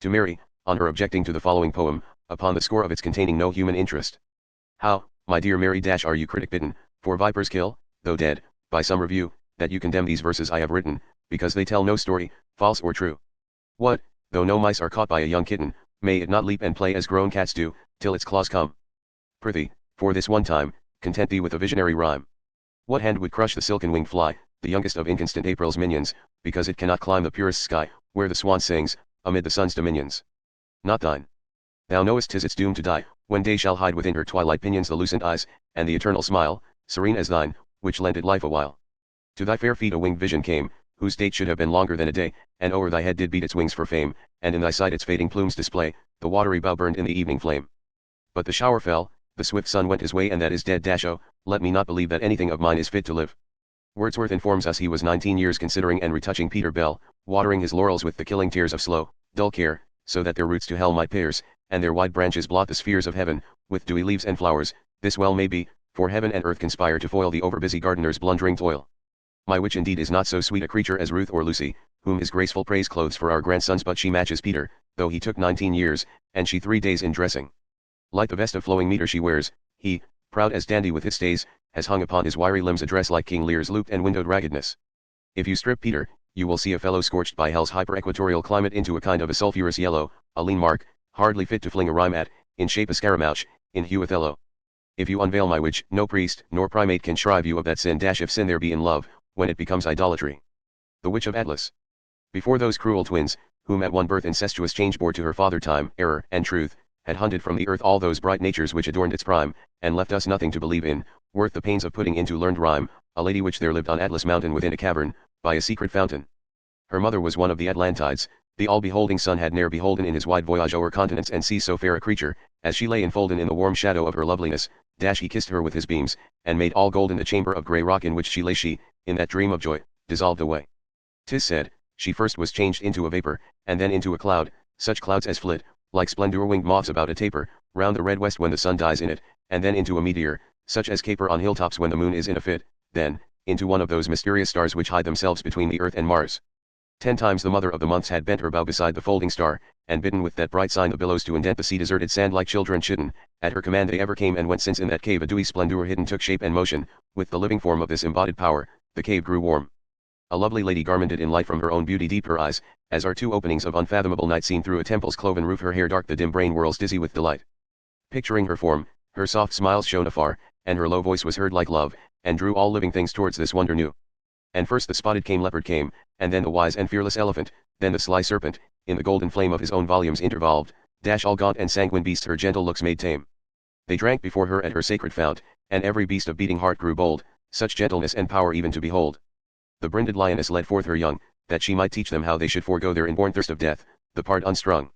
to Mary, on her objecting to the following poem, upon the score of its containing no human interest. How, my dear Mary, are you critic bitten, for vipers kill, though dead, by some review, that you condemn these verses I have written, because they tell no story, false or true? What, though no mice are caught by a young kitten, may it not leap and play as grown cats do, till its claws come? Prithee, for this one time, content thee with a visionary rhyme. What hand would crush the silken-winged fly, the youngest of inconstant April's minions, because it cannot climb the purest sky, where the swan sings, amid the sun's dominions? Not thine. Thou knowest 'tis its doom to die, when day shall hide within her twilight pinions the lucent eyes, and the eternal smile, serene as thine, which lent it life awhile. To thy fair feet a winged vision came, whose date should have been longer than a day, and o'er thy head did beat its wings for fame, and in thy sight its fading plumes display, the watery bough burned in the evening flame. But the shower fell, the swift sun went his way, and that is dead. Oh, let me not believe that anything of mine is fit to live. Wordsworth informs us he was 19 years considering and retouching Peter Bell, watering his laurels with the killing tears of slow, dull care, so that their roots to hell might pierce, and their wide branches blot the spheres of heaven, with dewy leaves and flowers. This well may be, for heaven and earth conspire to foil the overbusy gardener's blundering toil. My witch indeed is not so sweet a creature as Ruth or Lucy, whom his graceful praise clothes for our grandsons, but she matches Peter, though he took 19 years, and she 3 days in dressing. Like the vest of flowing metre she wears, he, proud as dandy with his stays, has hung upon his wiry limbs a dress like King Lear's looped and windowed raggedness. If you strip Peter, you will see a fellow scorched by hell's hyper-equatorial climate into a kind of a sulphurous yellow, a lean mark, hardly fit to fling a rhyme at, in shape a scaramouche, in hue Othello. If you unveil my witch, no priest nor primate can shrive you of that sin. If sin there be in love, when it becomes idolatry. The Witch of Atlas. Before those cruel twins, whom at one birth incestuous change bore to her father time, error, and truth, had hunted from the earth all those bright natures which adorned its prime, and left us nothing to believe in, worth the pains of putting into learned rhyme, a lady witch there lived on Atlas mountain within a cavern, by a secret fountain. Her mother was one of the Atlantides, the all-beholding sun had ne'er beholden in his wide voyage o'er continents and seas so fair a creature, as she lay enfolden in the warm shadow of her loveliness. He kissed her with his beams, and made all golden the chamber of grey rock in which she lay. She, in that dream of joy, dissolved away. 'Tis said, she first was changed into a vapor, and then into a cloud, such clouds as flit, like splendor-winged moths about a taper, round the red west when the sun dies in it, and then into a meteor, such as caper on hilltops when the moon is in a fit, then, into one of those mysterious stars which hide themselves between the earth and Mars. 10 times the mother of the months had bent her bow beside the folding star, and bidden with that bright sign the billows to indent the sea-deserted sand like children chidden. At her command they ever came and went, since in that cave a dewy splendor hidden took shape and motion. With the living form of this embodied power, the cave grew warm. A lovely lady garmented in light, from her own beauty deep her eyes, as are two openings of unfathomable night seen through a temple's cloven roof. Her hair dark, the dim brain whirls dizzy with delight. Picturing her form, her soft smiles shone afar, and her low voice was heard like love, and drew all living things towards this wonder new. And first the spotted leopard came, and then the wise and fearless elephant, then the sly serpent, in the golden flame of his own volumes intervolved. All gaunt and sanguine beasts her gentle looks made tame. They drank before her at her sacred fount, and every beast of beating heart grew bold, such gentleness and power even to behold. The brinded lioness led forth her young, that she might teach them how they should forego their inborn thirst of death. The part unstrung.